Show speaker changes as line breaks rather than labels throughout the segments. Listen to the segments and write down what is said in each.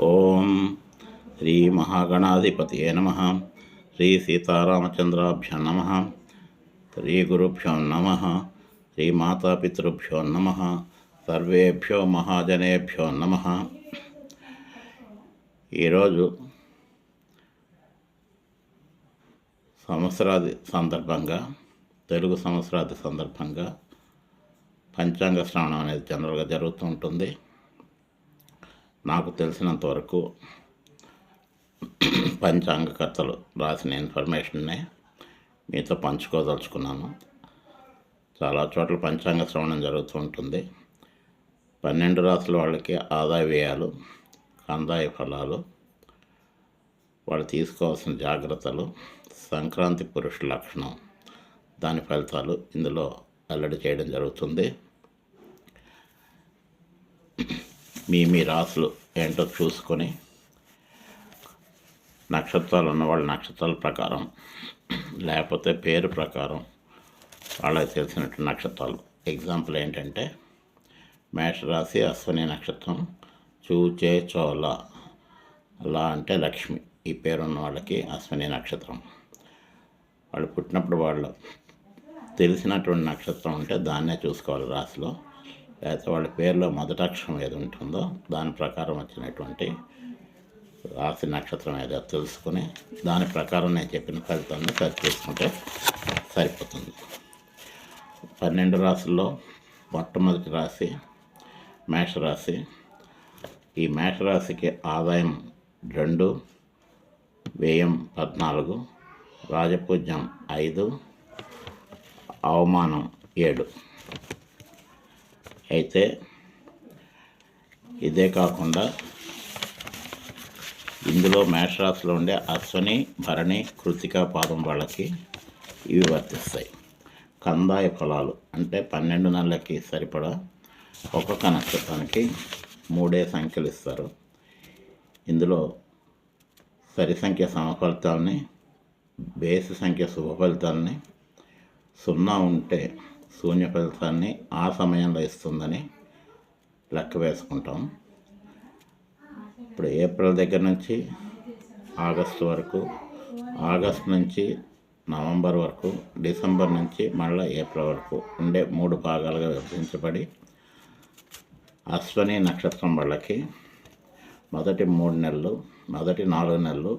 ఓం శ్రీ మహాగణాధిపతయే నమః. శ్రీ సీతారామచంద్రాభ్యో నమః. శ్రీ గురుభ్యో నమః. శ్రీ మాతాపితృభ్యో నమః. సర్వేభ్యో మహాజనేభ్యో నమః. ఈరోజు సంవత్సరాది సందర్భంగా, తెలుగు సంవత్సరాది సందర్భంగా పంచాంగ శ్రవణం అనేది జనరల్గా జరుగుతూ ఉంటుంది. నాకు తెలిసినంత వరకు పంచాంగకర్తలు రాసిన ఇన్ఫర్మేషన్నే మీతో పంచుకోదలుచుకున్నాను. చాలా చోట్ల పంచాంగ శ్రవణం జరుగుతూ ఉంటుంది. 12 రాసుల వాళ్ళకి ఆదాయ వ్యయాలు, కందాయ ఫలాలు, వాళ్ళు తీసుకోవాల్సిన జాగ్రత్తలు, సంక్రాంతి పురుష లక్షణం, దాని ఫలితాలు ఇందులో వెల్లడి చేయడం జరుగుతుంది. మీ రాసులు ఏంటో చూసుకొని, నక్షత్రాలు ఉన్న వాళ్ళ నక్షత్రాల ప్రకారం, లేకపోతే పేరు ప్రకారం వాళ్ళకి తెలిసినట్టు నక్షత్రాలు. ఎగ్జాంపుల్ ఏంటంటే, మేషరాశి అశ్విని నక్షత్రం, చూచే చోళ, అలా అంటే లక్ష్మి, ఈ పేరున్న వాళ్ళకి అశ్విని నక్షత్రం. వాళ్ళు పుట్టినప్పుడు వాళ్ళు తెలిసినటువంటి నక్షత్రం ఉంటే దాన్నే చూసుకోవాలి రాశిలో. లేకపోతే వాళ్ళ పేరులో మొదటి అక్షరం ఏది ఉంటుందో దాని ప్రకారం వచ్చినటువంటి రాశి నక్షత్రం ఏదో తెలుసుకుని దాని ప్రకారం నేను చెప్పిన ఫలితాన్ని సరి చేసుకుంటే సరిపోతుంది. 12 రాశుల్లో మొట్టమొదటి రాశి మేషరాశి. ఈ మేషరాశికి ఆదాయం 2, వ్యయం 14, రాజపూజ్యం 5, అవమానం 7. అయితే ఇదే కాకుండా ఇందులో మేషరాశిలో ఉండే అశ్విని, భరణి, కృతికా పాదం వాళ్ళకి ఇవి వర్తిస్తాయి. కందాయ ఫలాలు అంటే 12 నెలలకి సరిపడా ఒక్కొక్క నక్షత్రానికి 3 సంఖ్యలు ఇస్తారు. ఇందులో సరి సంఖ్య సమఫలితాలని, బేసి సంఖ్య శుభ ఫలితాలని, 0 ఉంటే శూన్య ఫలితాన్ని ఆ సమయంలో ఇస్తుందని లెక్క వేసుకుంటాం. ఇప్పుడు ఏప్రిల్ దగ్గర నుంచి ఆగస్టు వరకు, ఆగస్టు నుంచి నవంబర్ వరకు, డిసెంబర్ నుంచి మళ్ళీ ఏప్రిల్ వరకు ఉండే 3 భాగాలుగా విభజించబడి, అశ్విని నక్షత్రం వాళ్ళకి మొదటి 3 నెలలు, మొదటి 4 నెలలు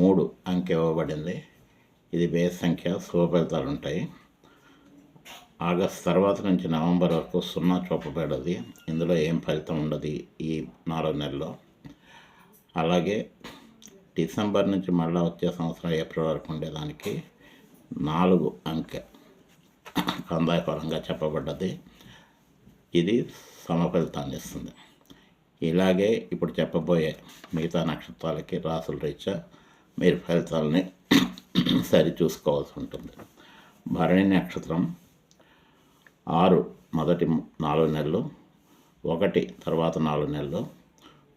3 అంకె ఇవ్వబడింది. ఇది బేస్ సంఖ్య, శుభ ఫలితాలు ఉంటాయి. ఆగస్ట్ తర్వాత నుంచి నవంబర్ వరకు 0 చూపబడ్డది. ఇందులో ఏం ఫలితం ఉండదు ఈ 4 నెలల్లో. అలాగే డిసెంబర్ నుంచి మళ్ళీ వచ్చే సంవత్సరం ఏప్రిల్ వరకు ఉండేదానికి 4 అంకె కందాయ పరంగా చెప్పబడ్డది. ఇది సమఫలితాన్ని ఇస్తుంది. ఇలాగే ఇప్పుడు చెప్పబోయే మిగతా నక్షత్రాలకి రాసుల రీత్యా మీరు ఫలితాలని సరి చూసుకోవాల్సి ఉంటుంది. భరణి నక్షత్రం 6 మొదటి 4 నెలలు, 1 తర్వాత 4 నెలలు,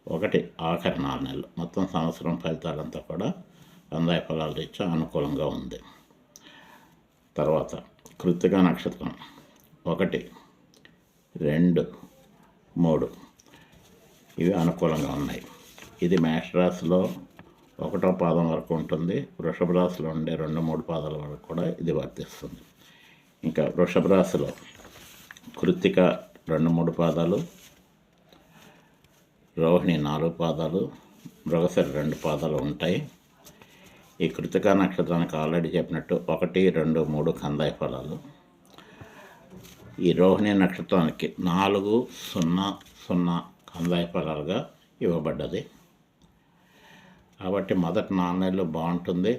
1 ఆఖరి 4 నెలలు, మొత్తం సంవత్సరం ఫలితాలంతా కూడా కందాయ ఫలాల రీత్యా అనుకూలంగా ఉంది. తర్వాత కృత్తికా నక్షత్రం 1, 2, 3 ఇవి అనుకూలంగా ఉన్నాయి. ఇది మేషరాశిలో 1వ పాదం వరకు ఉంటుంది. వృషభ రాశిలో ఉండే 2, 3 పాదాల వరకు కూడా ఇది వర్తిస్తుంది. ఇంకా వృషభ రాశిలో కృత్తిక 2, 3 పాదాలు, రోహిణి 4 పాదాలు, మృగశిర 2 పాదాలు ఉంటాయి. ఈ కృత్తికా నక్షత్రానికి ఆల్రెడీ చెప్పినట్టు 1, 2, 3 కందాయ ఫలాలు. ఈ రోహిణి నక్షత్రానికి 4, 0, 0 కందాయ ఫలాలుగా ఇవ్వబడ్డది. కాబట్టి మొదటి 4 నెలలు బాగుంటుంది,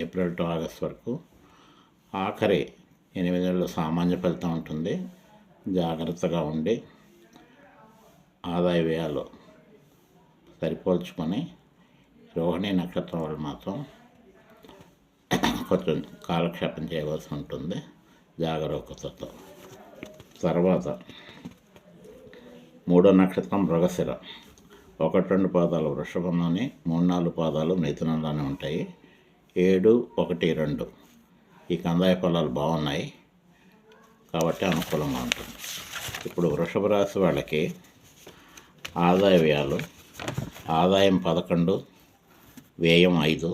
ఏప్రిల్ టు ఆగస్ట్ వరకు. ఆఖరి 8 నెలలు సామాన్య ఫలితం ఉంటుంది. జాగ్రత్తగా ఉండి ఆదాయ వ్యయాలు సరిపోల్చుకొని, రోహిణి నక్షత్రం వాళ్ళు మాత్రం కొంచెం కాలక్షేపం చేయవలసి ఉంటుంది జాగరూకతతో. తర్వాత 3వ నక్షత్రం మృగశిర. 1, 2 పాదాలు వృషభంలోని, 3, 4 పాదాలు మిథునంలోనే ఉంటాయి. 7, 1, 2 ఈ కందాయ ఫలాలు బాగున్నాయి కాబట్టి అనుకూలంగా ఉంటుంది. ఇప్పుడు వృషభ రాశి వాళ్ళకి ఆదాయ వ్యయాలు. ఆదాయం 11, వ్యయం 5,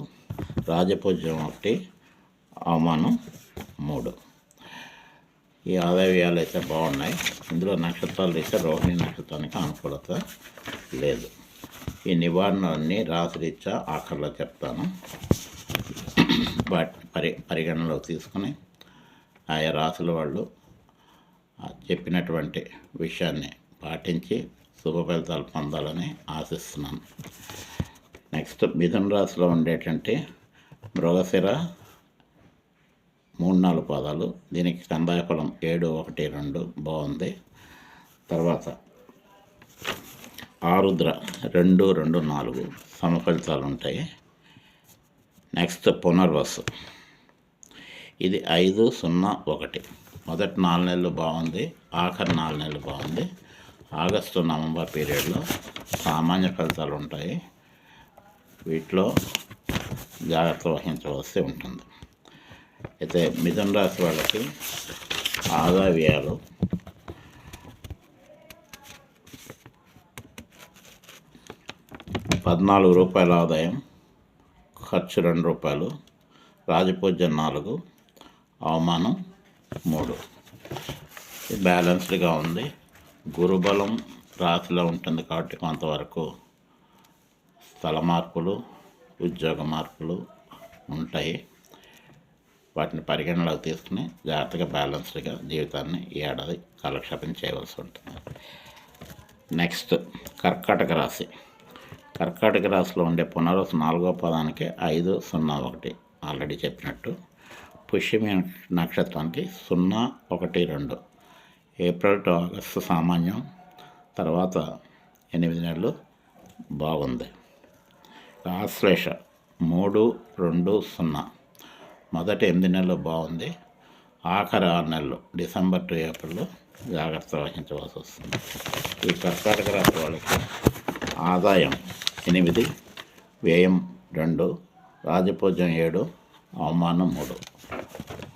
రాజపూజ్యం 1, అవమానం 3. ఈ ఆదాయ వ్యయాలు అయితే బాగున్నాయి. ఇందులో నక్షత్రాలు అయితే రోహిణి నక్షత్రానికి అనుకూలత లేదు. ఈ నివారణలన్నీ రాశిరీత్యా ఆఖరిలో చెప్తాను. వాటి పరిగణనలో తీసుకుని ఆయా రాశుల వాళ్ళు చెప్పినటువంటి విషయాన్ని పాటించి శుభ ఫలితాలు పొందాలని ఆశిస్తున్నాను. నెక్స్ట్ మిథున రాశిలో ఉండేటువంటి మృగశిర 3-4 పాదాలు. దీనికి కందాయ ఫలం 7, 1, 2 బాగుంది. తర్వాత ఆరుద్ర 2, 2, 4 సమఫలితాలు ఉంటాయి. నెక్స్ట్ పునర్వసు, ఇది 5, 0, 1. మొదటి 4 నెలలు బాగుంది, ఆఖరి 4 నెలలు బాగుంది. ఆగస్టు నవంబర్ పీరియడ్లో సామాన్య ఫలితాలు ఉంటాయి. వీటిలో జాగ్రత్త వహించవలసి ఉంటుంది. అయితే మిథున రాశి వాళ్ళకి ఆదాయ వ్యయాలు ₹14 ఆదాయం, ఖర్చు ₹2, రాజపూజ్యం 4, అవమానం 3. బ్యాలెన్స్డ్గా ఉంది. గురుబలం రాశిలో ఉంటుంది కాబట్టి కొంతవరకు స్థల మార్పులు, ఉద్యోగ మార్పులు ఉంటాయి. వాటిని పరిగణలోకి తీసుకుని జాగ్రత్తగా బ్యాలెన్స్డ్గా జీవితాన్ని ఈ ఏడాది కాలక్షేపం చేయవలసి ఉంటుంది. నెక్స్ట్ కర్కాటక రాశి. కర్కాటక రాశిలో ఉండే పునర్వసు 4వ పాదానికి 5, 0, 1 ఆల్రెడీ చెప్పినట్టు. పుష్యమి నక్షత్రానికి 0, 1, 2 ఏప్రిల్ టు ఆగస్టు సామాన్యం. తర్వాత 8 నెలలు బాగుంది. ఆశ్లేష 3, 2, 0 మొదటి 8 నెలలు బాగుంది. ఆఖరి 6 నెలలు డిసెంబర్ టు ఏప్రిల్ జాగ్రత్త వహించవలసి వస్తుంది. ఈ కర్కాటక రాశి వాళ్ళకి ఆదాయం 8, వ్యయం 2, రాజపూజ్యం 7, అవమానం 3.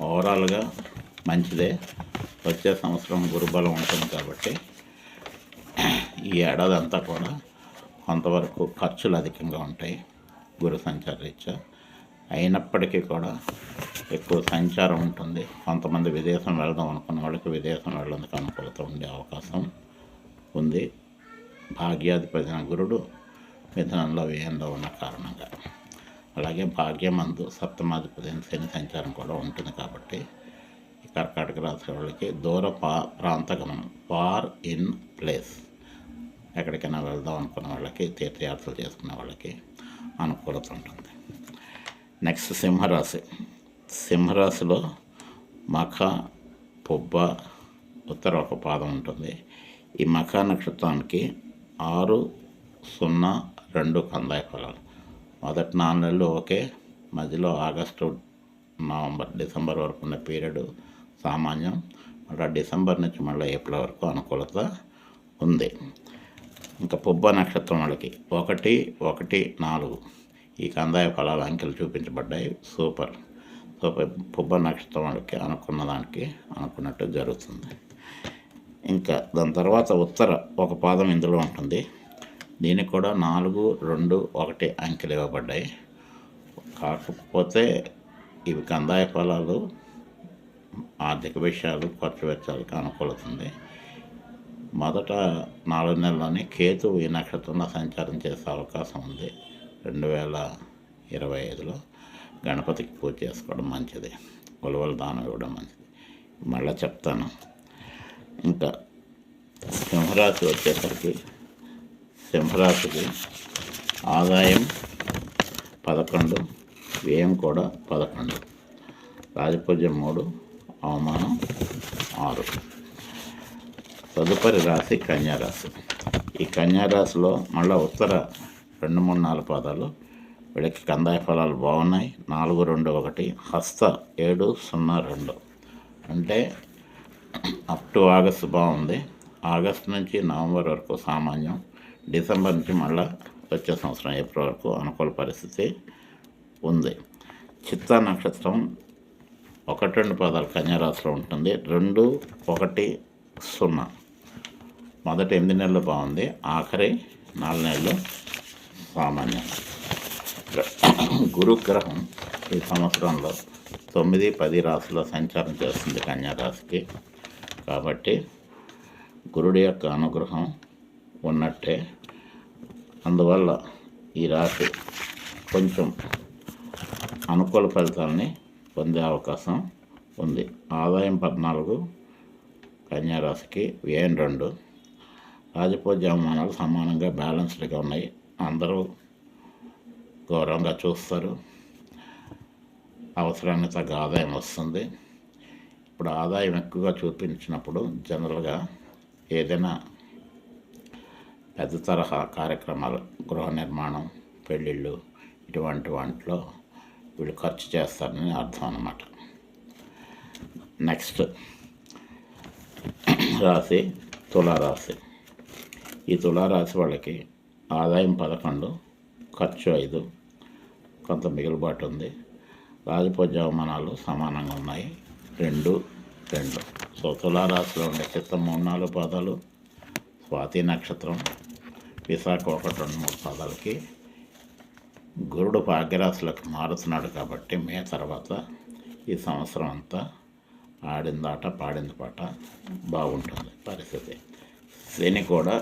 ఓవరాల్గా మంచిదే. వచ్చే సంవత్సరం గురుబలం ఉంటుంది కాబట్టి ఈ ఏడాది అంతా కూడా కొంతవరకు ఖర్చులు అధికంగా ఉంటాయి గురు సంచార రీత్యా. అయినప్పటికీ కూడా ఎక్కువ సంచారం ఉంటుంది. కొంతమంది విదేశం వెళ్దాం అనుకున్న వాళ్ళకి విదేశం వెళ్ళడానికి అనుకూలత ఉండే అవకాశం ఉంది. భాగ్యాధిపతి గురుడు మిథునంలో వ్యయంలో ఉన్న కారణంగా. అలాగే భాగ్యమందు సప్తమాధిపతి శని సంచారం కూడా ఉంటుంది కాబట్టి ఈ కర్కాటక రాశి వాళ్ళకి దూర ప్రాంత గమనం, ఫార్ ఇన్ ప్లేస్, ఎక్కడికైనా వెళ్దాం అనుకున్న వాళ్ళకి, తీర్థయాత్రలు చేసుకునే వాళ్ళకి అనుకూలత ఉంటుంది. నెక్స్ట్ సింహరాశి. సింహరాశిలో మఖ, పుబ్బ, ఉత్తర 1 పాదం ఉంటుంది. ఈ మఖ నక్షత్రానికి 6, 0, 2 కందాయ ఫలాలు. మొదటి 4 నెలలు ఓకే. మధ్యలో ఆగస్టు, నవంబర్, డిసెంబర్ వరకు ఉన్న పీరియడ్ సామాన్యం. మళ్ళీ డిసెంబర్ నుంచి మళ్ళీ ఏప్రిల్ వరకు అనుకూలత ఉంది. ఇంకా పుబ్బ నక్షత్రం వాళ్ళకి 1, 1, 4 ఈ కందాయ ఫలాల అంకెలు చూపించబడ్డాయి. సూపర్. పుబ్బ నక్షత్రం వాళ్ళకి అనుకున్న దానికి అనుకున్నట్టు జరుగుతుంది. ఇంకా దాని తర్వాత ఉత్తర 1 పాదం ఇందులో ఉంటుంది. దీనికి కూడా 4, 2, 1 అంకెలు ఇవ్వబడ్డాయి. కాకపోతే ఇవి కందాయ ఫలాలు, ఆర్థిక విషయాలు, ఖర్చు వెచ్చాలకు అనుకూలత ఉంది. మొదట 4 నెలల్లోనే కేతువు ఈ నక్షత్రంలో సంచారం చేసే అవకాశం ఉంది. 2025లో గణపతికి పూజ చేసుకోవడం మంచిది. ఉలవల దానం ఇవ్వడం మంచిది. మళ్ళీ చెప్తాను. ఇంకా సింహరాశి వచ్చేసరికి సింహరాశికి ఆదాయం 11, వ్యయం కూడా 11, రాజపూజ్యం 3, అవమానం 6. తదుపరి రాశి కన్యారాశి. ఈ కన్యారాశిలో మళ్ళీ ఉత్తర 2, 3, 4 పాదాలు. వీళ్ళకి కందాయ ఫలాలు బాగున్నాయి. 4, 2, 1, హస్త 7, 0, 2 అంటే అప్ టు ఆగస్టు బాగుంది. ఆగస్టు నుంచి నవంబర్ వరకు సామాన్యం. డిసెంబర్ నుంచి మళ్ళీ వచ్చే సంవత్సరం ఏప్రిల్ వరకు అనుకూల పరిస్థితి ఉంది. చిత్తా నక్షత్రం 1, 2 పాదాలు కన్యారాశిలో ఉంటుంది. 2, 1, 0 మొదటి 8 నెలలు బాగుంది, ఆఖరి 4 నెలలు సామాన్యం. గురుగ్రహం ఈ సంవత్సరంలో 9, 10 రాశుల్లో సంచారం చేస్తుంది కన్యా రాశికి. కాబట్టి గురుడి యొక్క అనుగ్రహం ఉన్నట్టే. అందువల్ల ఈ రాశి కొంచెం అనుకూల ఫలితాలని పొందే అవకాశం ఉంది. ఆదాయం 14, కన్యా రాశికి వ్యయం 2. రాజపూజ్య అవమానాలు సమానంగా బ్యాలెన్స్డ్గా ఉన్నాయి. అందరూ గౌరవంగా చూస్తారు. అవసరానికి తగ్గ ఆదాయం వస్తుంది. ఇప్పుడు ఆదాయం ఎక్కువగా చూపించినప్పుడు జనరల్గా ఏదైనా పెద్ద తరహా కార్యక్రమాలు, గృహ నిర్మాణం, పెళ్ళిళ్ళు, ఇటువంటి వాటిలో వీళ్ళు ఖర్చు చేస్తారని అర్థం అన్నమాట. నెక్స్ట్ రాశి తులారాశి. ఈ తులారాశి వాళ్ళకి ఆదాయం 11, ఖర్చు 5, కొంత మిగులుబాటు ఉంది. రాజపూజ్య అవమానాలు సమానంగా ఉన్నాయి, 2, 2. సో తులారాశిలో ఉండే చిత్తం 3, 4 పాదాలు, స్వాతి నక్షత్రం, విశాఖ 1, 2, 3 పాదాలకి గురుడు భాగ్యరాశులకు మారుతున్నాడు. కాబట్టి మే తర్వాత ఈ సంవత్సరం అంతా ఆడిందాట పాడింది పాట బాగుంటుంది పరిస్థితి. శని కూడా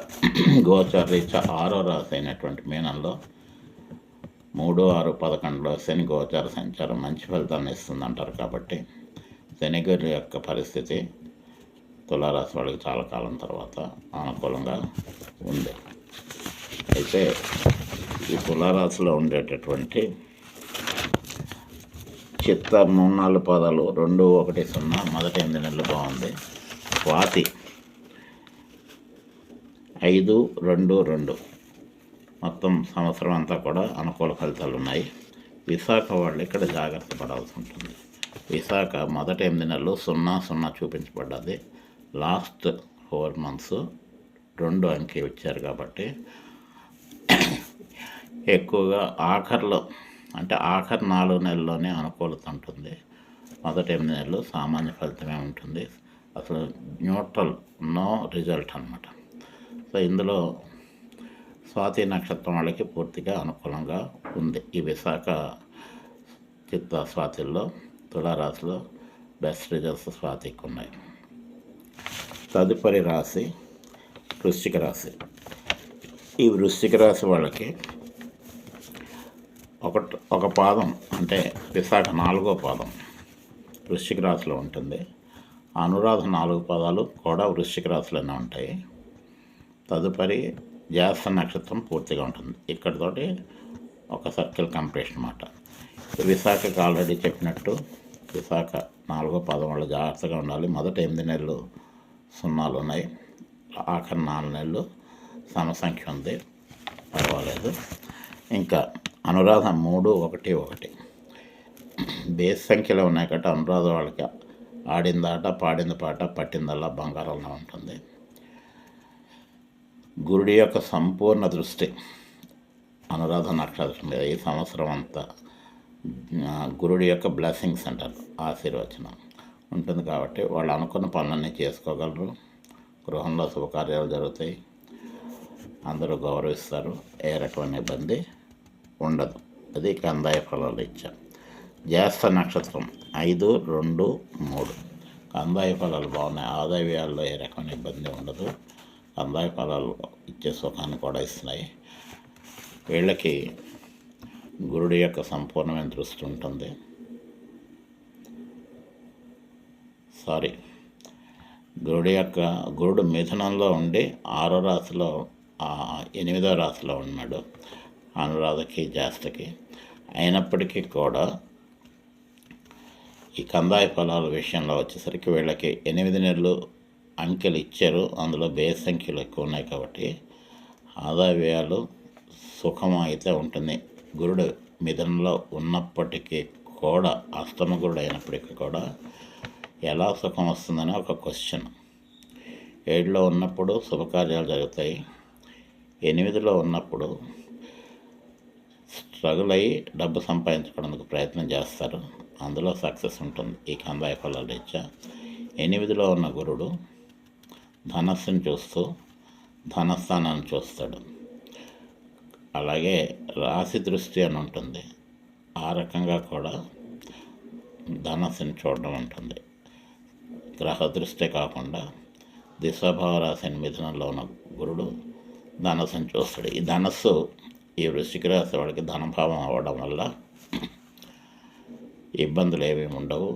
గోచారీత్యా 6వ రాశి అయినటువంటి మీనంలో 3, 6, 11లో శని గోచార సంచారం మంచి ఫలితాన్ని ఇస్తుందంటారు. కాబట్టి శని గారి యొక్క పరిస్థితి తులారాశి వాళ్ళకి చాలా కాలం తర్వాత అనుకూలంగా ఉంది. అయితే ఈ తులారాశిలో ఉండేటటువంటి చిత్త 3, 4 పాదాలు 2, 1, 0 మొదటి 8 నెలలు బాగుంది. స్వాతి 5, 2, 2 మొత్తం సంవత్సరం అంతా కూడా అనుకూల ఫలితాలు ఉన్నాయి. విశాఖ వాళ్ళు ఇక్కడ జాగ్రత్త పడాల్సి ఉంటుంది. విశాఖ మొదటి 8 నెలలు 0, 0 చూపించబడ్డది. లాస్ట్ 4 months 2 అంకె ఇచ్చారు. కాబట్టి ఎక్కువగా ఆఖరిలో అంటే ఆఖరి 4 నెలల్లోనే అనుకూలత ఉంటుంది. మొదటి 8 నెలలు సామాన్య ఫలితమే ఉంటుంది. అసలు న్యూట్రల్, నో రిజల్ట్ అన్నమాట. సో ఇందులో స్వాతి నక్షత్రం వాళ్ళకి పూర్తిగా అనుకూలంగా ఉంది. ఈ విశాఖ, చిత్త, స్వాతిల్లో తులారాశిలో బెస్ట్ రిజల్ట్స్ స్వాతికి ఉన్నాయి. తదుపరి రాశి వృశ్చిక రాశి. ఈ వృశ్చిక రాశి వాళ్ళకి ఒక పాదం అంటే విశాఖ 4వ పాదం వృశ్చిక రాశిలో ఉంటుంది. అనురాధ 4 పాదాలు కూడా వృశ్చిక రాశిలోనే ఉంటాయి. తదుపరి జ్యేష్ఠ నక్షత్రం పూర్తిగా ఉంటుంది. ఇక్కడితోటి ఒక సర్కిల్ కంప్లీషన్ అన్నమాట. విశాఖకి ఆల్రెడీ చెప్పినట్టు విశాఖ 4వ పాదం వాళ్ళు జాగ్రత్తగా ఉండాలి. మొదటి 8 నెలలు 0 ఉన్నాయి, ఆఖరి 4 నెలలు సమసంఖ్య ఉంది, పర్వాలేదు. ఇంకా అనురాధ 3, 1, 1 బేస్ సంఖ్యలో ఉన్నాయి. కాబట్టి అనురాధ వాళ్ళకి ఆడిందాట పాడింది పాట పట్టిందల్లా బంగారంలో ఉంటుంది. గురుడి యొక్క సంపూర్ణ దృష్టి అనురాధ నక్షత్రం మీద ఈ సంవత్సరం అంతా గురుడి యొక్క బ్లెస్సింగ్స్ అంటారు, ఆశీర్వచనం ఉంటుంది. కాబట్టి వాళ్ళు అనుకున్న పనులన్నీ చేసుకోగలరు. గృహంలో శుభకార్యాలు జరుగుతాయి, అందరూ గౌరవిస్తారు, ఏ రకమైన ఇబ్బంది ఉండదు. అది కందాయ ఫలాలు ఇచ్చారు. జ్యేష్ఠ నక్షత్రం 5, 2, 3 కందాయ ఫలాలు బాగున్నాయి. ఆదాయ వ్యయాల్లో ఏ రకమైన ఇబ్బంది ఉండదు. కందాయ ఫలాలు ఇచ్చే సుఖాన్ని కూడా ఇస్తున్నాయి. వీళ్ళకి గురుడి యొక్క సంపూర్ణమైన దృష్టి ఉంటుంది. గురుడు మిథునంలో ఉండి 6వ రాశిలో 8వ రాశిలో ఉన్నాడు అనురాధకి, జ్యేష్ఠకి. అయినప్పటికీ కూడా ఈ కందాయ ఫలాల విషయంలో వచ్చేసరికి వీళ్ళకి 8 నెలలు అంకెలు ఇచ్చారు. అందులో బేస్ సంఖ్యలు ఎక్కువ ఉన్నాయి. కాబట్టి ఆదాయ వ్యయాలు సుఖం అయితే ఉంటుంది. గురుడు మిథునంలో ఉన్నప్పటికీ కూడా, అష్టమ గురుడు అయినప్పటికీ కూడా ఎలా సుఖం వస్తుందని ఒక క్వశ్చన్. 7లో ఉన్నప్పుడు శుభకార్యాలు జరుగుతాయి. 8లో ఉన్నప్పుడు స్ట్రగుల్ అయ్యి డబ్బు సంపాదించుకోవడానికి ప్రయత్నం చేస్తారు, అందులో సక్సెస్ ఉంటుంది. ఈ కందాయ ఫలాలు ఇచ్చా 8లో ఉన్న గురుడు ధనస్సును చూస్తూ ధనస్థానాన్ని చూస్తాడు. అలాగే రాశి దృష్టి అని ఉంటుంది, ఆ రకంగా కూడా ధనస్సుని చూడడం ఉంటుంది. గ్రహ దృష్టి కాకుండా దిశాభావ రాశి మిథునంలో ఉన్న గురుడు ధనస్సుని చూస్తాడు. ఈ ధనస్సు ఈ వృశ్చిక రాశి వాడికి ధనభావం అవ్వడం వల్ల ఇబ్బందులు ఏమీ ఉండవు.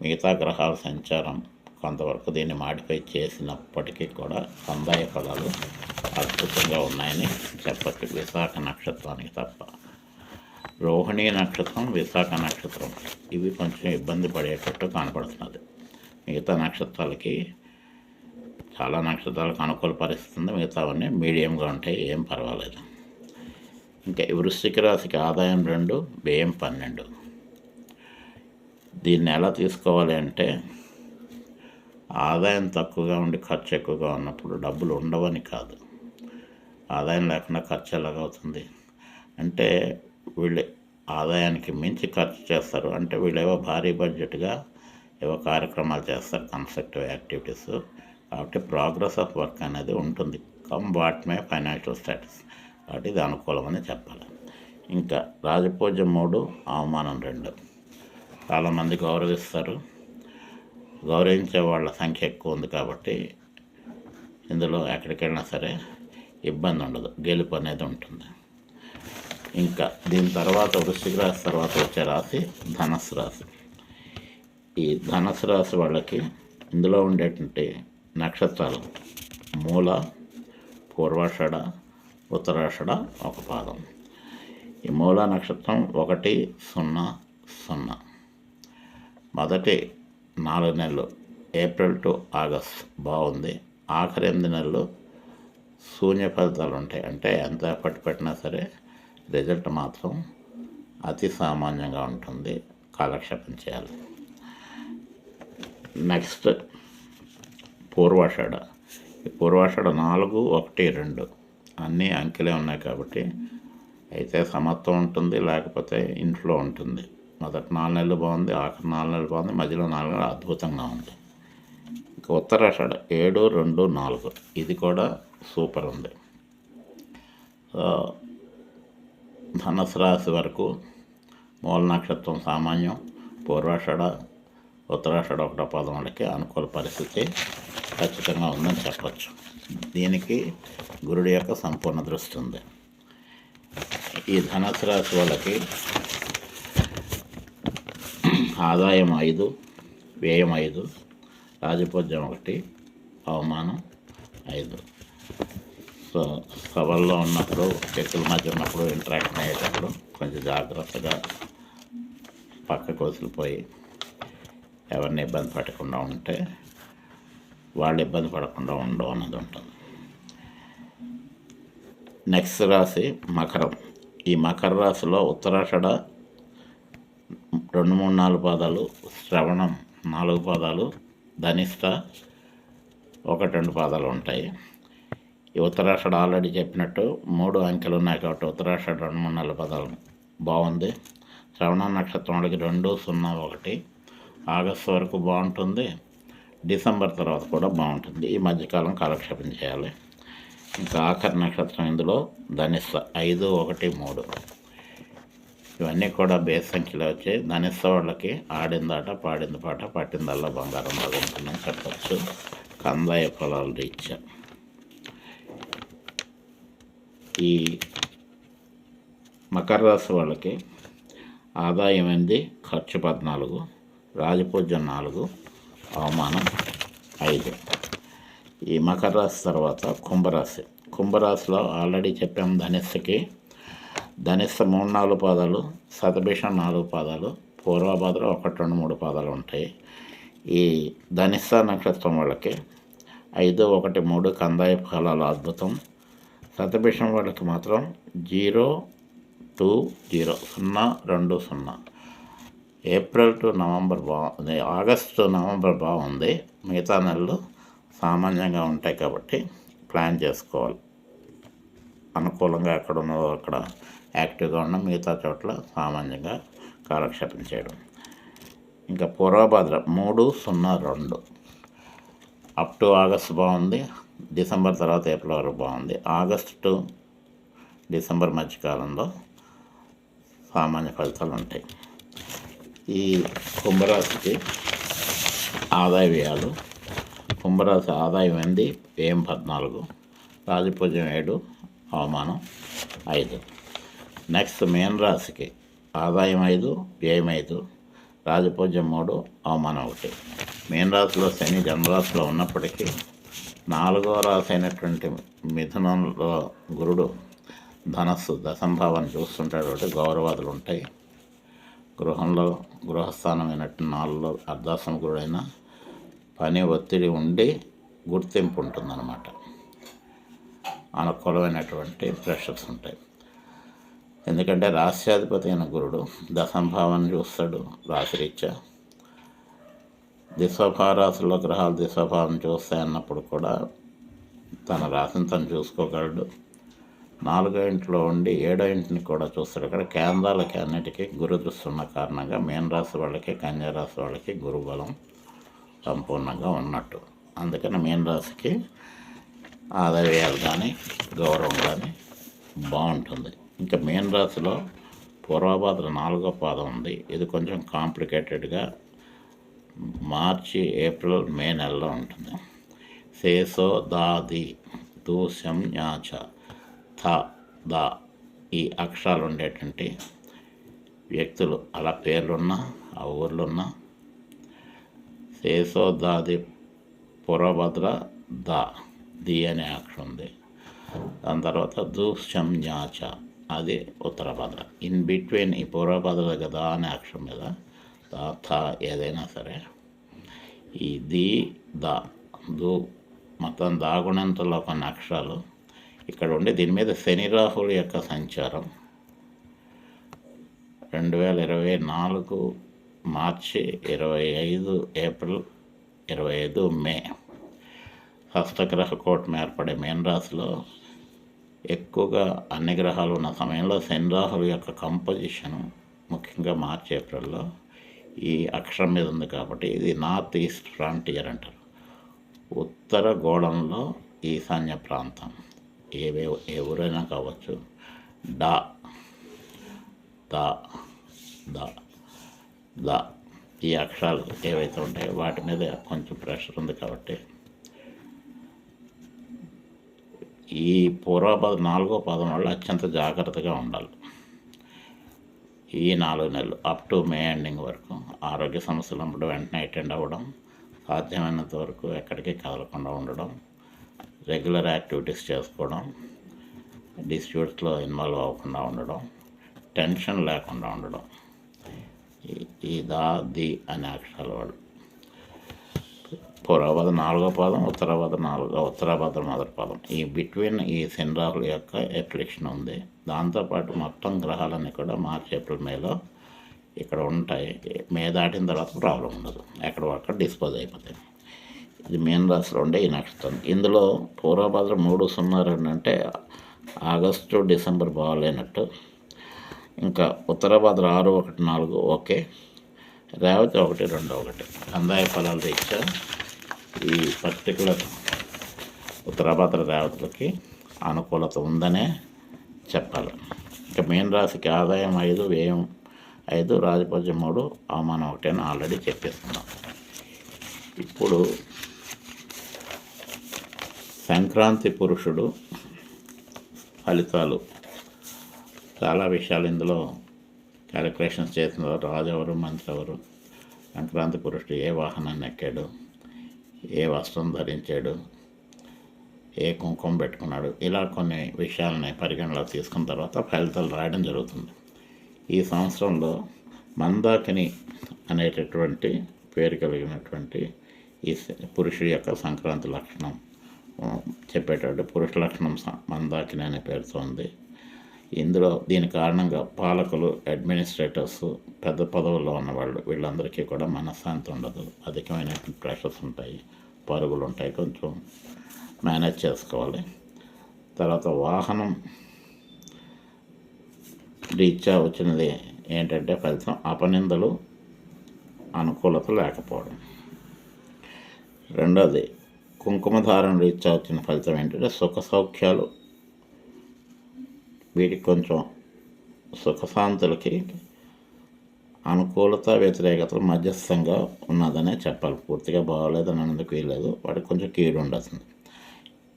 మిగతా గ్రహాల సంచారం కొంతవరకు దీన్ని మాడిఫై చేసినప్పటికీ కూడా కందాయ ఫలాలు అద్భుతంగా ఉన్నాయని చెప్పచ్చు, విశాఖ నక్షత్రానికి తప్ప. రోహిణి నక్షత్రం, విశాఖ నక్షత్రం ఇవి కొంచెం ఇబ్బంది పడేటట్టు కనపడుతున్నది. మిగతా నక్షత్రాలకి, చాలా నక్షత్రాలకు అనుకూల పరిస్థితుంది, మిగతావన్నీ మీడియంగా ఉంటాయి, ఏం పర్వాలేదు. ఇంకా వృశ్చిక రాశికి ఆదాయం 2, వ్యయం 12. దీన్ని ఎలా తీసుకోవాలి అంటే, ఆదాయం తక్కువగా ఉండి ఖర్చు ఎక్కువగా ఉన్నప్పుడు డబ్బులు ఉండవని కాదు. ఆదాయం లేకుండా ఖర్చు ఎలాగవుతుంది అంటే, వీళ్ళు ఆదాయానికి మించి ఖర్చు చేస్తారు. అంటే వీళ్ళేవో భారీ బడ్జెట్గా ఏవో కార్యక్రమాలు చేస్తారు, కన్స్ట్రక్టివ్ యాక్టివిటీస్. కాబట్టి ప్రోగ్రెస్ ఆఫ్ వర్క్ అనేది ఉంటుంది. వాట్ మే ఫైనాన్షియల్ స్టేటస్, కాబట్టి ఇది అనుకూలమని చెప్పాలి. ఇంకా రాజపూజ్యం 3, అవమానం 2. చాలామంది గౌరవిస్తారు, గౌరవించే వాళ్ళ సంఖ్య ఎక్కువ ఉంది కాబట్టి ఇందులో ఎక్కడికి వెళ్ళినా సరే ఇబ్బంది ఉండదు, గెలుపు అనేది ఉంటుంది. ఇంకా దీని తర్వాత వృశ్చిక రాశి తర్వాత వచ్చే రాశి ధనస్సు రాశి. ఈ ధనస్సు రాశి వాళ్ళకి ఇందులో ఉండేటువంటి నక్షత్రాలు మూల, పూర్వాషాఢ, ఉత్తరాషాఢ ఒక పాదం. ఈ మూల నక్షత్రం 1, 0, 0. మొదటి 4 నెలలు ఏప్రిల్ టు ఆగస్ట్ బాగుంది. ఆఖరి 8 నెలలు శూన్య ఫలితాలు ఉంటాయి. అంటే ఎంత ఎఫర్ట్ పెట్టినా సరే రిజల్ట్ మాత్రం అతి సామాన్యంగా ఉంటుంది, కాలక్షేపం చేయాలి. నెక్స్ట్ పూర్వాషాఢ. ఈ పూర్వాషాఢ 4, 1, 2 అన్నీ అంకెలే ఉన్నాయి కాబట్టి అయితే సమత్వం ఉంటుంది, లేకపోతే ఇంట్లో ఉంటుంది. మొదటి 4 నెలలు బాగుంది, ఆఖరి 4 నెలలు బాగుంది, మధ్యలో 4 నెలలు అద్భుతంగా ఉంది. ఇంకా ఉత్తరాషాఢ 7, 2, 4 ఇది కూడా సూపర్ ఉంది. సో ధనుసు రాశి వరకు మూల నక్షత్రం సామాన్యం, పూర్వాషాఢ, ఉత్తరాషాఢ 1వ పాదం వాళ్ళకి అనుకూల పరిస్థితి ఖచ్చితంగా ఉందని చెప్పచ్చు. దీనికి గురుడి యొక్క సంపూర్ణ దృష్టి ఉంది. ఈ ధనుసు రాశి వాళ్ళకి ఆదాయం 5, వ్యయం 5, రాజపూజ్యం 1, అవమానం 5. సో సభల్లో ఉన్నప్పుడు, వ్యక్తుల మధ్య ఉన్నప్పుడు, ఇంటరాక్షన్ అయ్యేటప్పుడు కొంచెం జాగ్రత్తగా పక్కకు వదిలిపోయి ఎవరిని ఇబ్బంది పెట్టకుండా ఉంటే వాళ్ళు ఇబ్బంది పడకుండా ఉండవు అన్నది ఉంటుంది. నెక్స్ట్ రాశి మకరం. ఈ మకర రాశిలో ఉత్తరాషాఢ 2, 3, 4 పాదాలు, శ్రవణం 4 పాదాలు, ధనిష్ట 1, 2 పాదాలు ఉంటాయి. ఈ ఉత్తరాషాఢ ఆల్రెడీ చెప్పినట్టు 3 అంకెలు ఉన్నాయి కాబట్టి ఉత్తరాషాఢ 2, 3, 4 పాదాలు బాగుంది. శ్రవణ నక్షత్రం వాళ్ళకి 2, 0, 1 ఆగస్టు వరకు బాగుంటుంది. డిసెంబర్ తర్వాత కూడా బాగుంటుంది. ఈ మధ్యకాలం కాలక్షేపం చేయాలి. ఇంకా ఆఖరి నక్షత్రం ఇందులో ధనిష్ట 5, 1, 3 ఇవన్నీ కూడా బేస్ సంఖ్యలో వచ్చాయి. ధనిష్ట వాళ్ళకి ఆడిందాట, పాడింది పాట, పట్టిందల్లా బంగారం బాగుంటుందని చెప్పచ్చు, కందాయ ఫలాలు రీత్యా. ఈ మకర రాశి వాళ్ళకి ఆదాయం 8, ఖర్చు 14, రాజపూజ్యం 4, అవమానం 5. ఈ మకర రాశి తర్వాత కుంభరాశి. కుంభరాశిలో ఆల్రెడీ చెప్పాము ధనిష్టకి. ధనిష్ట 3, 4 పాదాలు, శతభిషం 4 పాదాలు, పూర్వభద్ర 1, 2, 3 పాదాలు ఉంటాయి. ఈ ధనిష్ట నక్షత్రం వాళ్ళకి 5, 1, 3 కందాయ ఫలాలు అద్భుతం. శతభిషం వాళ్ళకి మాత్రం 0, 2, 0, 0, 2, 0. ఏప్రిల్ టు నవంబర్ బాగుంది, ఆగస్టు నవంబర్ బాగుంది. మిగతా నెలలు సామాన్యంగా ఉంటాయి కాబట్టి ప్లాన్ చేసుకోవాలి. అనుకూలంగా ఎక్కడ ఉన్నదో అక్కడ యాక్టివ్గా ఉండడం, మిగతా చోట్ల సామాన్యంగా కాలక్షేపం చేయడం. ఇంకా పూర్వభద్ర 3, 0, 2 అప్ టు ఆగస్టు బాగుంది, డిసెంబర్ తర్వాత ఏప్రిల్ వరకు బాగుంది. ఆగస్టు టు డిసెంబర్ మధ్యకాలంలో సామాన్య ఫలితాలు ఉంటాయి. ఈ కుంభరాశికి ఆదాయ వ్యయాలు. కుంభరాశి ఆదాయం 8, వ్యయం 14, రాజపూజ్యం 7, అవమానం 5. నెక్స్ట్ మీన రాశికి ఆదాయం 5, వ్యయం 5, రాజపూజ్యం 3, అవమానం 1. మీన రాశిలో శని జన్మరాశిలో ఉన్నప్పటికీ 4వ రాశి అయినటువంటి మిథునంలో గురుడు ధనస్సు దశంభావాన్ని చూస్తుంటాడు కాబట్టి గౌరవాదులు ఉంటాయి. గృహంలో గృహస్థానమైనట్టు 4లో అర్ధాశ్రమ గురుడైన పని ఒత్తిడి ఉండి గుర్తింపు ఉంటుందన్నమాట. అనుకూలమైనటువంటి ప్రెషర్స్ ఉంటాయి. ఎందుకంటే రాశ్యాధిపతి అయిన గురుడు దశంభావాన్ని చూస్తాడు రాశిరీత్యా. దిశభారాశుల్లో గ్రహాలు దిశభావం చూస్తాయన్నప్పుడు కూడా తన రాశిని తను చూసుకోగలడు. 4వ ఇంట్లో ఉండి 7వ ఇంటిని కూడా చూస్తాడు. ఇక్కడ కేంద్రాలకి అన్నిటికీ గురు దృష్టి ఉన్న కారణంగా మీనరాశి వాళ్ళకి కన్యారాశి వాళ్ళకి గురుబలం సంపూర్ణంగా ఉన్నట్టు. అందుకని మీనరాశికి ఆదాయ వ్యయాలు కానీ గౌరవం కానీ బాగుంటుంది. ఇంకా మీనరాశిలో పూర్వభాద్ర 4వ పాదం ఉంది. ఇది కొంచెం కాంప్లికేటెడ్గా మార్చి, ఏప్రిల్, మే నెలలో ఉంటుంది. శేషో దాది దూషం న్యాచ థ ద ఈ అక్షరాలు ఉండేటువంటి వ్యక్తులు అలా పేర్లున్నా ఆ ఊర్లున్నా శేషో దాది పూర్వభద్ర ద ది అనే అక్షరం ఉంది. దాని తర్వాత దూషం న్యాచ అది ఉత్తరభద్ర. ఇన్ బిట్వీన్ ఈ పూర్వభద్ర దగ్గర ద అనే అక్షరం మీద ద థ ఏదైనా సరే ఈ ది ద దు మొత్తం దాగుణంతలో కొన్ని అక్షరాలు ఇక్కడ ఉండి దీని మీద శని రాహుల యొక్క సంచారం 2024 మార్చి, 25 ఏప్రిల్, 25 మే హస్తగ్రహ కూటమి ఏర్పడే మీన రాశిలో ఎక్కువగా అన్ని గ్రహాలు ఉన్న సమయంలో శని రాహుల యొక్క కంపోజిషను ముఖ్యంగా మార్చి, ఏప్రిల్లో ఈ అక్షరం మీద ఉంది కాబట్టి ఇది నార్త్ ఈస్ట్ ఫ్రాంటియర్ అంటారు. ఉత్తర గోళంలో ఈశాన్య ప్రాంతం ఏ ఊరైనా కావచ్చు. డా ద ద ద ఈ అక్షరాలు ఏవైతే ఉంటాయో వాటి మీద కొంచెం ప్రెషర్ ఉంది కాబట్టి ఈ పూర్వపదం 4వ పాదం వాళ్ళు అత్యంత జాగ్రత్తగా ఉండాలి. ఈ 4 నెలలు అప్ టు మే ఎండింగ్ వరకు ఆరోగ్య సమస్యలు ఉన్నప్పుడు వెంటనే అటెండ్ అవ్వడం, సాధ్యమైనంత వరకు ఎక్కడికి కదలకుండా ఉండడం, రెగ్యులర్ యాక్టివిటీస్ చేసుకోవడం, డిస్ప్యూట్స్లో ఇన్వాల్వ్ అవ్వకుండా ఉండడం, టెన్షన్ లేకుండా ఉండడం. ఈ దా ది అనే అక్షరాల వాళ్ళు పూర్వభద్ర 4వ పాదం, ఉత్తరాభద్ర మొదటి పాదం. ఈ బిట్వీన్ ఈ శని రాహుల యొక్క ఎఫ్లిక్షన్ ఉంది. దాంతోపాటు మొత్తం గ్రహాలన్నీ కూడా మార్చి, ఏప్రిల్, మేలో ఇక్కడ ఉంటాయి. మే దాటిన తర్వాత ప్రాబ్లం ఉండదు, ఎక్కడ అక్కడ డిస్పోజ్ అయిపోతాయి. ఇది మీన రాశిలో ఉండే ఈ నక్షత్రం. ఇందులో పూర్వభద్ర 302 అంటే ఆగస్టు, డిసెంబర్ బాగాలేనట్టు. ఇంకా ఉత్తరభద్ర 614 ఓకే. రేవతి 121 కందాయ ఫలాలు రీత్యా ఈ పర్టికులర్ ఉత్తరభద్ర రేవతులకి అనుకూలత ఉందనే చెప్పాలి. ఇంకా మీన రాశికి ఆదాయం 5, వ్యయం 5, రాజపూజ్యం 3, అవమానం 1 అని ఆల్రెడీ చెప్పేస్తున్నాం. ఇప్పుడు సంక్రాంతి పురుషుడు ఫలితాలు చాలా విషయాలు ఇందులో క్యాలిక్యులేషన్స్ చేసిన రాజు ఎవరు, మంత్రి ఎవరు, సంక్రాంతి పురుషుడు ఏ వాహనాన్ని ఎక్కాడు, ఏ వస్త్రం ధరించాడు, ఏ కుంకుమ పెట్టుకున్నాడు, ఇలా కొన్ని విషయాలని పరిగణలోకి తీసుకున్న తర్వాత ఫలితాలు రాయడం జరుగుతుంది. ఈ సంవత్సరంలో మందాకిని అనేటటువంటి పేరు కలిగినటువంటి ఈ పురుషుడి యొక్క సంక్రాంతి లక్షణం చెప్పేటటువంటి పురుష లక్షణం మందాకిని అనే పేరుతో ఉంది. ఇందులో దీని కారణంగా పాలకులు, అడ్మినిస్ట్రేటర్స్, పెద్ద పదవుల్లో ఉన్నవాళ్ళు వీళ్ళందరికీ కూడా మనశ్శాంతి ఉండదు. అధికమైన ప్రెషర్స్ ఉంటాయి, పరుగులు ఉంటాయి, కొంచెం మేనేజ్ చేసుకోవాలి. తర్వాత వాహనం రీత్యా వచ్చినది ఏంటంటే ఫలితం అపనిందలు, అనుకూలత లేకపోవడం. రెండోది కుంకుమధారణ రీత్యా వచ్చిన ఫలితం ఏంటంటే సుఖ సౌఖ్యాలు, వీటికి కొంచెం సుఖశాంతులకి అనుకూలత వ్యతిరేకతలు మధ్యస్థంగా ఉన్నదనే చెప్పాలి. పూర్తిగా బాగోలేదని అందుకు వీలేదు, వాటికి కొంచెం కీడు ఉండదు.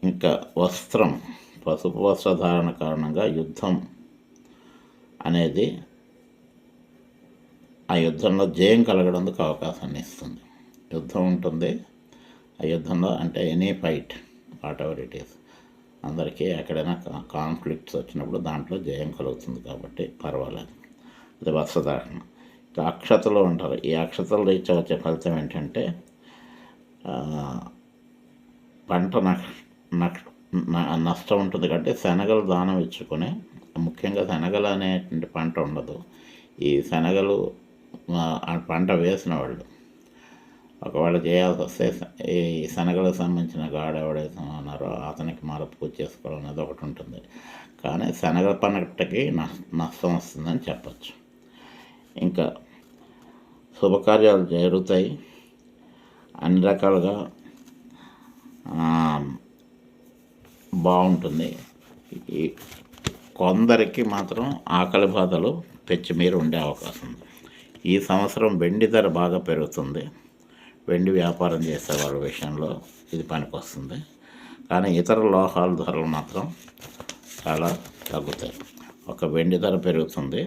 ఇంకా వస్త్రం, పసుపు వస్త్రధారణ కారణంగా యుద్ధం అనేది, ఆ యుద్ధంలో జయం కలగడానికి అవకాశాన్ని ఇస్తుంది. యుద్ధం ఉంటుంది, ఆ యుద్ధంలో అంటే any fight what ever it is, అందరికీ ఎక్కడైనా కాన్ఫ్లిక్ట్స్ వచ్చినప్పుడు దాంట్లో జయం కలుగుతుంది కాబట్టి పర్వాలేదు. అది వస్త్రధారణ. అక్షతలు ఉంటారు. ఈ అక్షతలు రీత్యా వచ్చే ఫలితం ఏంటంటే పంట నష్టం ఉంటుంది కాబట్టి శనగలు దానం ఇచ్చుకొని, ముఖ్యంగా శనగలు అనేటువంటి పంట ఉండదు. ఈ శనగలు పంట వేసిన వాళ్ళు ఒకవేళ చేయాల్సి వస్తే ఈ శనగలకు సంబంధించిన గాడు ఎవడైతే ఉన్నారో అతనికి మళ్ళీ పూజ చేసుకోవడం అనేది ఒకటి ఉంటుంది. కానీ శనగల పంటకి నష్టం వస్తుందని చెప్పచ్చు. ఇంకా శుభకార్యాలు జరుగుతాయి, అన్ని రకాలుగా బాగుంటుంది. కొందరికి మాత్రం ఆకలి బాధలు పెచ్చిమీర ఉండే అవకాశం ఉంది. ఈ సంవత్సరం వెండి ధర బాగా పెరుగుతుంది. వెండి వ్యాపారం చేసే వాళ్ళ విషయంలో ఇది పనికొస్తుంది. కానీ ఇతర లోహాల ధరలు మాత్రం చాలా తగ్గుతాయి. ఒక వెండి ధర పెరుగుతుంది,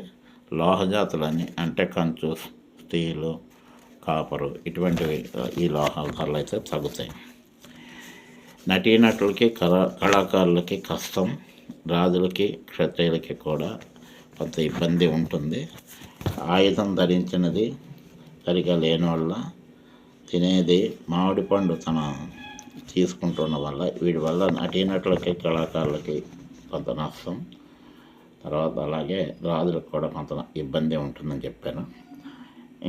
లోహజాతులన్నీ అంటే కంచు, స్టీలు, కాపరు ఇటువంటివి ఈ లోహాల ధరలు అయితే తగ్గుతాయి. నటీనటులకి కళాకారులకి కష్టం, రాజులకి క్షత్రియులకి కూడా కొంత ఇబ్బంది ఉంటుంది. ఆయుధం ధరించినది సరిగా లేని వల్ల, తినేది మామిడి పండు తన తీసుకుంటున్న వల్ల, వీడి వల్ల నటీనటులకి కళాకారులకి కొంత నష్టం, తర్వాత అలాగే రాజులకు కూడా కొంత ఇబ్బంది ఉంటుందని చెప్పాను.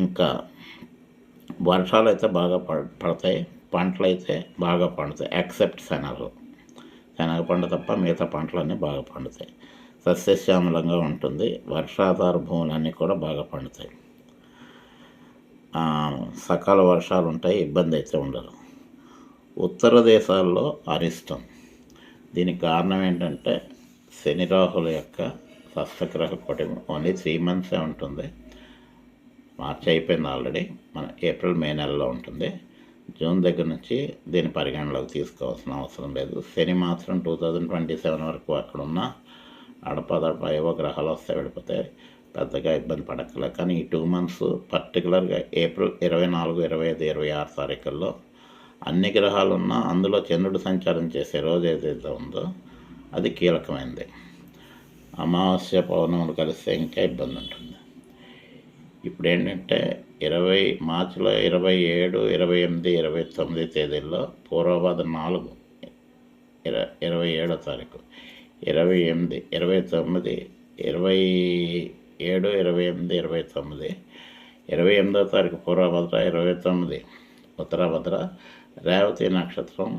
ఇంకా వర్షాలు అయితే బాగా పడతాయి, పంటలు అయితే బాగా పండుతాయి ఎక్సెప్ట్ శనగ పంట తప్ప మిగతా పంటలన్నీ బాగా పండుతాయి. సస్యశ్యామలంగా ఉంటుంది. వర్షాధార భూములన్నీ కూడా బాగా పండుతాయి. సకాల వర్షాలు ఉంటాయి, ఇబ్బంది అయితే ఉండదు. ఉత్తర దేశాల్లో అరిష్టం. దీనికి కారణం ఏంటంటే శని రాహుల యొక్క షష్టగ్రహ కూటమి ఓన్లీ 3 months ఉంటుంది. మార్చి అయిపోయింది ఆల్రెడీ, మన ఏప్రిల్ మే నెలలో ఉంటుంది. జూన్ దగ్గర నుంచి దీని పరిగణలోకి తీసుకోవాల్సిన అవసరం లేదు. శని మాత్రం 2027 వరకు అక్కడ ఉన్న అడపదడప ఏవో గ్రహాలు వస్తే వెళ్ళిపోతే పెద్దగా ఇబ్బంది పడక్కలే. కానీ ఈ 2 months పర్టికులర్గా ఏప్రిల్ 24, 25, 26 తారీఖుల్లో అన్ని గ్రహాలు ఉన్నా అందులో చంద్రుడు సంచారం చేసే రోజు ఏదైతే ఉందో అది కీలకమైనది. అమావాస్య పౌర్ణములు కలిస్తే ఇంకా ఇబ్బంది ఉంటుంది. ఇప్పుడు ఏంటంటే మార్చిలో 27, 28, 29 తేదీల్లో పూర్వభాద 4, 27వ తారీఖు, 28, 29, 27, 28, 29, 28వ తారీఖు పూర్వభద్ర, 29 ఉత్తరభద్ర, రేవతి నక్షత్రం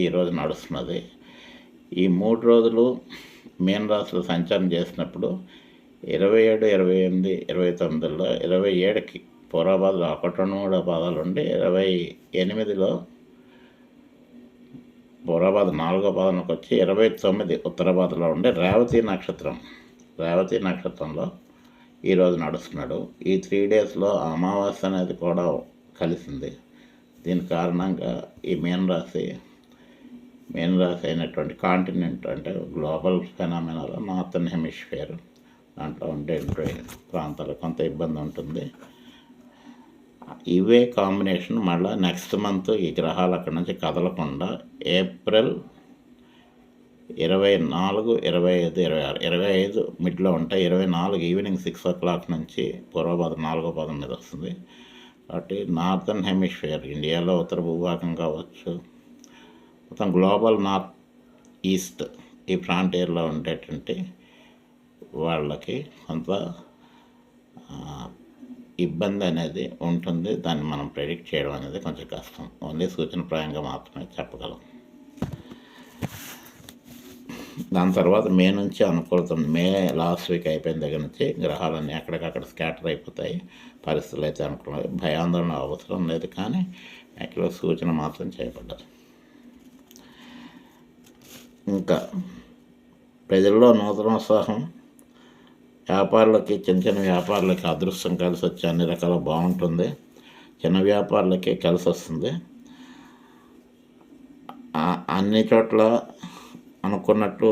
ఈరోజు నడుస్తున్నది. ఈ 3 రోజులు మీన రాశిలో సంచారం చేసినప్పుడు 27, 28, 29లో 27కి పూర్వభాద్ర 1, 2, 3 పాదాలు ఉండి 28లో పూర్వభాద్ర 4వ పాదంలోకి వచ్చి 29 ఉత్తరభాద్రలో ఉండే రేవతి నక్షత్రంలో ఈరోజు నడుస్తున్నాడు. ఈ 3 daysలో అమావాస్య అనేది కూడా కలిసింది. దీని కారణంగా ఈ మీన రాశి అయినటువంటి కాంటినెంట్ అంటే గ్లోబల్ ఫెనామినాలో నార్థన్ హెమిస్ఫియర్ దాంట్లో ఉండే ప్రాంతాలు కొంత ఇబ్బంది ఉంటుంది. ఇవే కాంబినేషన్ మళ్ళీ నెక్స్ట్ మంత్ ఈ గ్రహాలు అక్కడి నుంచి కదలకుండా ఏప్రిల్ 24, 25, 26, 25 మిడ్లో ఉంటాయి. 24 ఈవినింగ్ 6 o'clock నుంచి పూర్వభాద్ర 4వ పాదం మీద వస్తుంది. కాబట్టి నార్థన్ హెమిస్ఫియర్ ఇండియాలో ఉత్తర భూభాగం కావచ్చు, మొత్తం గ్లోబల్ నార్త్ ఈస్ట్ ఈ ఫ్రాంటియర్లో ఉండేటువంటి వాళ్ళకి కొంత ఇబ్బంది అనేది ఉంటుంది. దాన్ని మనం ప్రెడిక్ట్ చేయడం అనేది కొంచెం కష్టం. ఓన్లీ సూచనప్రాయంగా మాత్రమే చెప్పగలం. దాని తర్వాత మే నుంచి అనుకూలత, మే లాస్ట్ వీక్ అయిపోయిన దగ్గర నుంచి గ్రహాలన్నీ అక్కడికక్కడ స్కాటర్ అయిపోతాయి. పరిస్థితులు అయితే అనుకూలమై భయాందోళన అవసరం లేదు, కానీ యాక్చువల్గా సూచన మాత్రం చేయబడ్డారు. ఇంకా ప్రజల్లో నూతన ఉత్సాహం, వ్యాపారులకి చిన్న చిన్న వ్యాపారులకి అదృష్టం కలిసి వచ్చి అన్ని రకాల బాగుంటుంది. చిన్న వ్యాపారులకి కలిసి వస్తుంది. అన్ని చోట్ల అనుకున్నట్టు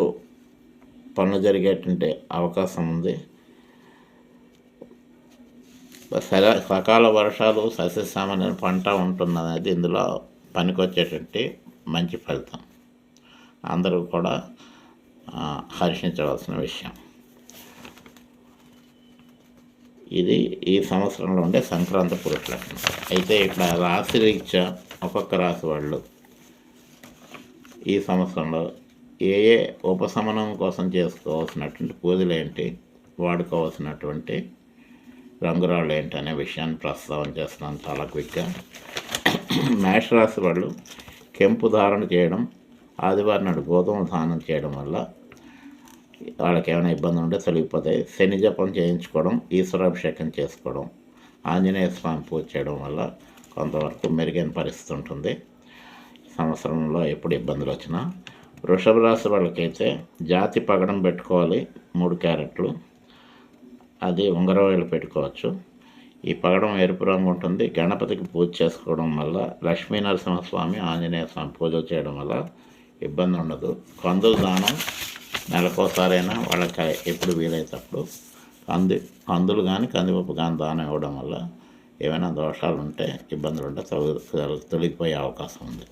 పనులు జరిగేటువంటి అవకాశం ఉంది. సకాల వర్షాలు, సస్యశ్యామలైన పంట ఉంటుందనేది ఇందులో పనికొచ్చేటువంటి మంచి ఫలితం. అందరూ కూడా హర్షించవలసిన విషయం. ఇది ఈ సంవత్సరంలో ఉండే సంక్రాంతి పురుష లక్షణం. అయితే ఇక్కడ రాశి రీత్యా ఒక్కొక్క రాశి వాళ్ళు ఈ సంవత్సరంలో ఏ ఏ ఉపశమనం కోసం చేసుకోవాల్సినటువంటి పూజలు ఏంటి, వాడుకోవాల్సినటువంటి రంగురాళ్ళు ఏంటి అనే విషయాన్ని ప్రస్తావన చేస్తున్నాను చాలా క్విక్గా. మేషరాశి వాళ్ళు కెంపు ధారణ చేయడం, ఆదివారం నాడు గోధుమ దానం చేయడం వల్ల వాళ్ళకి ఏమైనా ఇబ్బంది ఉంటే తొలగిపోతాయి. శని జపం చేయించుకోవడం, ఈశ్వరాభిషేకం చేసుకోవడం, ఆంజనేయ స్వామి పూజ చేయడం వల్ల కొంతవరకు మెరుగైన పరిస్థితి ఉంటుంది. సంవత్సరంలో ఎప్పుడు ఇబ్బందులు వచ్చినా. వృషభ రాశి వాళ్ళకైతే జాతి పగడం పెట్టుకోవాలి 3 క్యారెట్లు, అది ఉంగరవేలు పెట్టుకోవచ్చు. ఈ పగడం ఎరుపు రంగు ఉంటుంది. గణపతికి పూజ చేసుకోవడం వల్ల, లక్ష్మీ నరసింహస్వామి, ఆంజనేయ స్వామి పూజలు చేయడం వల్ల ఇబ్బంది ఉండదు. కందుల దానం నెలకోసారైనా వాళ్ళకి ఎప్పుడు వీలైనప్పుడు కందులు కానీ కందిపప్పు కానీ దానం ఇవ్వడం వల్ల ఏమైనా దోషాలు ఉంటే, ఇబ్బందులు ఉంటే తొలగిపోయే అవకాశం ఉంది.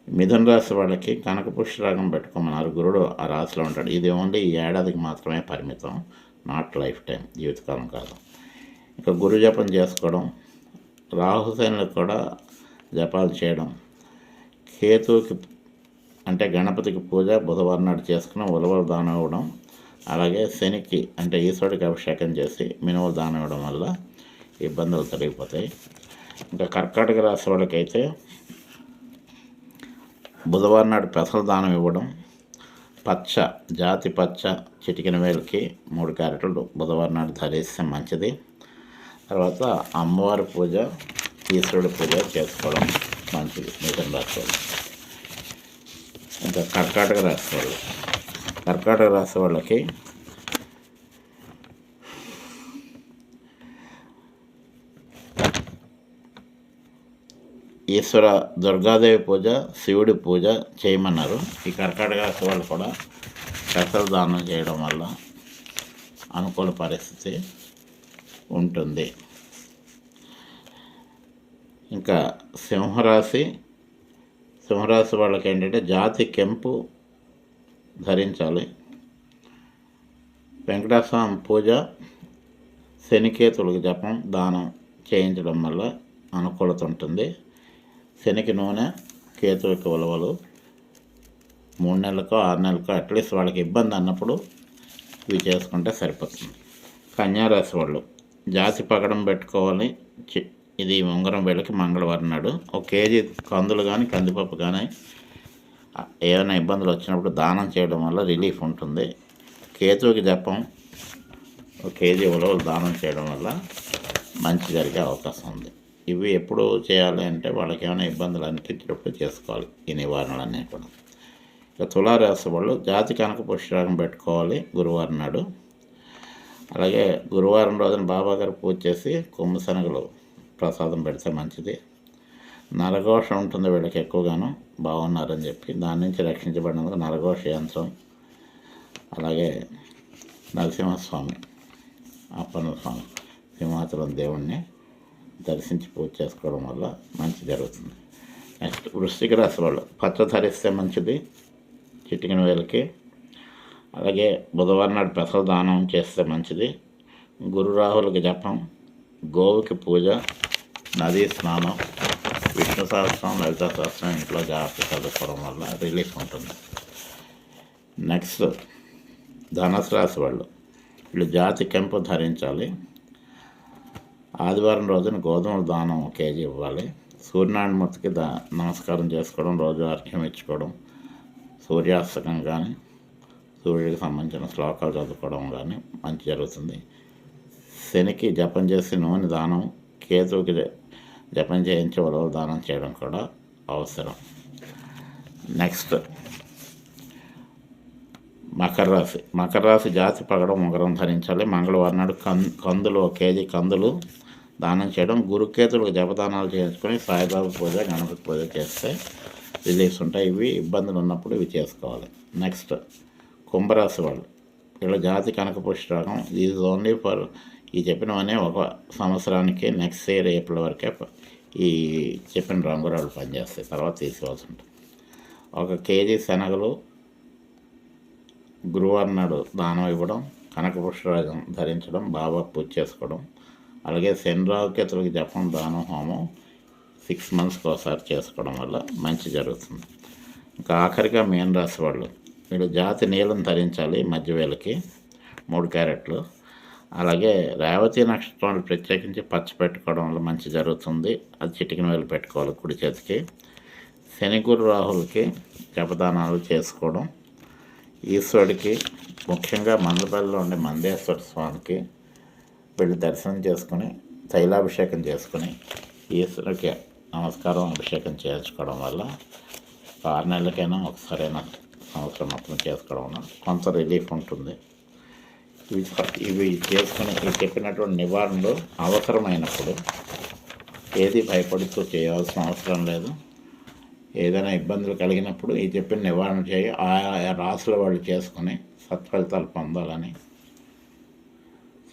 మిథున రాశి వాళ్ళకి కనకపుష్యరాగం పెట్టుకోమన్నారు. గురుడు ఆ రాశిలో ఉంటాడు. ఇది ఓన్లీ ఈ ఏడాదికి మాత్రమే పరిమితం, నాట్ లైఫ్ టైం, జీవితకాలం కాదు. ఇంకా గురు జపం చేసుకోవడం, రాహుశనులకు కూడా జపాలు చేయడం, కేతువుకి అంటే గణపతికి పూజ బుధవారం నాడు చేసుకుని ఉలవలు దానం ఇవ్వడం, అలాగే శనికి అంటే ఈశ్వరుడికి అభిషేకం చేసి మినువులు దానం ఇవ్వడం వల్ల ఇబ్బందులు తొలగిపోతాయి. ఇంకా కర్కాటక రాశి వాళ్ళకైతే బుధవారం నాడు పెసల దానం ఇవ్వడం, జాతి పచ్చ చిటికెన వేలకి 3 క్యారెట్లు బుధవారం నాడు ధరిస్తే మంచిది. తర్వాత అమ్మవారి పూజ, ఈశ్వరుడి పూజ చేసుకోవడం మంచిది మిథున రాశి వాళ్ళు. ఇంకా కర్కాటక రాశి వాళ్ళకి ఈశ్వర దుర్గాదేవి పూజ, శివుడి పూజ చేయమన్నారు. ఈ కర్కాటక రాశి వాళ్ళు కూడా పెసలు దానం చేయడం వల్ల అనుకూల పరిస్థితి ఉంటుంది. ఇంకా సింహరాశి వాళ్ళకి ఏంటంటే జాతి కెంపు ధరించాలి. వెంకటేశ్వర పూజ, శనికేతులకు జపం దానం చేయించడం వల్ల అనుకూలత ఉంటుంది. శనికి నూనె, కేతువుకి ఉలవలు 3 నెలలకో 6 నెలలకో అట్లీస్ట్ వాళ్ళకి ఇబ్బంది అన్నప్పుడు ఇవి చేసుకుంటే సరిపోతుంది. కన్యారాశి వాళ్ళు జాతి పగడం పెట్టుకోవాలి. ఇది ఉంగరం వేళకి మంగళవారం నాడు 1 కేజీ కందులు కానీ కందిపప్పు కానీ ఏమైనా ఇబ్బందులు వచ్చినప్పుడు దానం చేయడం వల్ల రిలీఫ్ ఉంటుంది. కేతువుకి జపం 1 కేజీ ఉలవలు దానం చేయడం వల్ల మంచి జరిగే అవకాశం ఉంది. ఇవి ఎప్పుడు చేయాలి అంటే వాళ్ళకి ఏమైనా ఇబ్బందులు అనిపించినప్పుడు చేసుకోవాలి ఈ నివారణలన్నీ కూడా. ఇక తులారాశి వాళ్ళు జాతి కనక పుష్యరాగం పెట్టుకోవాలి గురువారం నాడు. అలాగే గురువారం రోజున బాబాగారు పూజ చేసి కొమ్ము శనగలు ప్రసాదం పెడితే మంచిది. నరఘోష ఉంటుంది వీళ్ళకి ఎక్కువగాను, బాగున్నారని చెప్పి దాని నుంచి రక్షించబడినందుకు నరఘోష యంత్రం, అలాగే నరసింహస్వామి, అప్పన్న స్వామి, సింహాచలం దేవుణ్ణి దర్శించి పూజ చేసుకోవడం వల్ల మంచి జరుగుతుంది. నెక్స్ట్ వృశ్చిక రాశి వాళ్ళు పచ్చ ధరిస్తే మంచిది చిటికెన వేలకి. అలాగే బుధవారం నాడు పెసల దానం చేస్తే మంచిది. గురు రాహులకి జపం, గోవుకి పూజ, నదీ స్నానం, విష్ణు సహస్రం, లలిత సహస్రం ఇంట్లో జాగ్రత్త చదువుకోవడం వల్ల రిలీఫ్ ఉంటుంది. నెక్స్ట్ ధనుసు రాశి వీళ్ళు జాతి కెంపు ధరించాలి. ఆదివారం రోజున గోధుమల దానం 1 కేజీ ఇవ్వాలి. సూర్యనారాయణమూర్తికి నమస్కారం చేసుకోవడం, రోజు అర్ఘ్యం ఇచ్చుకోవడం, సూర్యాస్తకం కానీ సూర్యుడికి సంబంధించిన శ్లోకాలు చదువుకోవడం కానీ మంచి జరుగుతుంది. శనికి జపం చేసి నూనె దానం, కేతువుకి జపం చేయించి ఉలవలు దానం చేయడం కూడా అవసరం. నెక్స్ట్ మకర రాశి జాతి పగడం ఉంగరం ధరించాలి. మంగళవారం నాడు కందులు 1 కేజీ కందులు దానం చేయడం, గురుకేతులకు జపదానాలు చేయించుకొని సాయిబాబా పూజ, గణపతి పూజ చేస్తే రిలీఫ్స్ ఉంటాయి. ఇవి ఇబ్బందులు ఉన్నప్పుడు ఇవి చేసుకోవాలి. నెక్స్ట్ కుంభరాశి వాళ్ళు, వీళ్ళ జాతి కనకపుష్టి రాగం. ఈజ్ ఓన్లీ ఫర్ ఈ చెప్పినవనే ఒక సంవత్సరానికి, నెక్స్ట్ ఇయర్ ఏప్రిల్ వరకే ఈ చెప్పిన రంగురాళ్ళు పనిచేస్తాయి, తర్వాత తీసుకోవాల్సి ఉంటుంది. 1 కేజీ శనగలు గురువారం నాడు దానం ఇవ్వడం, కనకపుష్పరాగం ధరించడం, బాబా పూజ చేసుకోవడం, అలాగే శనిరావుకేతులకి జపం, దానం, హోమం 6 మంత్స్కి ఒకసారి చేసుకోవడం వల్ల మంచి జరుగుతుంది. ఇంకా ఆఖరిగా మీన రాశి వాళ్ళు, వీళ్ళు జాతి నీలం ధరించాలి, మధ్యవేలకి 3 క్యారెట్లు. అలాగే రేవతి నక్షత్రం ప్రత్యేకించి పచ్చ పెట్టుకోవడం వల్ల మంచి జరుగుతుంది. అది చిటికిన వేలు పెట్టుకోవాలి కుడి చేతికి. శని గురు రాహులకి జపదానాలు చేసుకోవడం, ఈశ్వరుడికి ముఖ్యంగా మందపల్లిలో ఉండే మందేశ్వర స్వామికి వెళ్ళి దర్శనం చేసుకుని తైలాభిషేకం చేసుకుని ఈశ్వరుడికి నమస్కారం, అభిషేకం చేయించుకోవడం వల్ల 6 నెలలకైనా ఒకసారైనా సంవత్సరం మొత్తం చేసుకోవడం వల్ల కొంత రిలీఫ్ ఉంటుంది. ఇవి చేసుకుని ఈ చెప్పినటువంటి నివారణలు అవసరమైనప్పుడు ఏది భయపడుతూ చేయాల్సిన అవసరం లేదు. ఏదైనా ఇబ్బందులు కలిగినప్పుడు ఈ చెప్పిన నివారణ చేయి ఆయా రాసుల వాళ్ళు చేసుకుని సత్ఫలితాలు పొందాలని.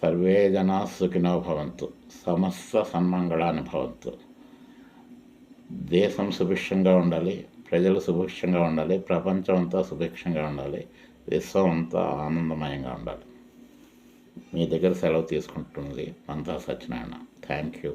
సర్వే జనా సుఖినో భవంతు, సమస్త సన్మంగళాని భవంతు. దేశం సుభిక్షంగా ఉండాలి, ప్రజలు సుభిక్షంగా ఉండాలి, ప్రపంచం అంతా సుభిక్షంగా ఉండాలి, విశ్వం అంతా ఆనందమయంగా ఉండాలి. మీ దగ్గర సెలవు తీసుకుంటుంది మంతా సత్యనారాయణ. Thank you.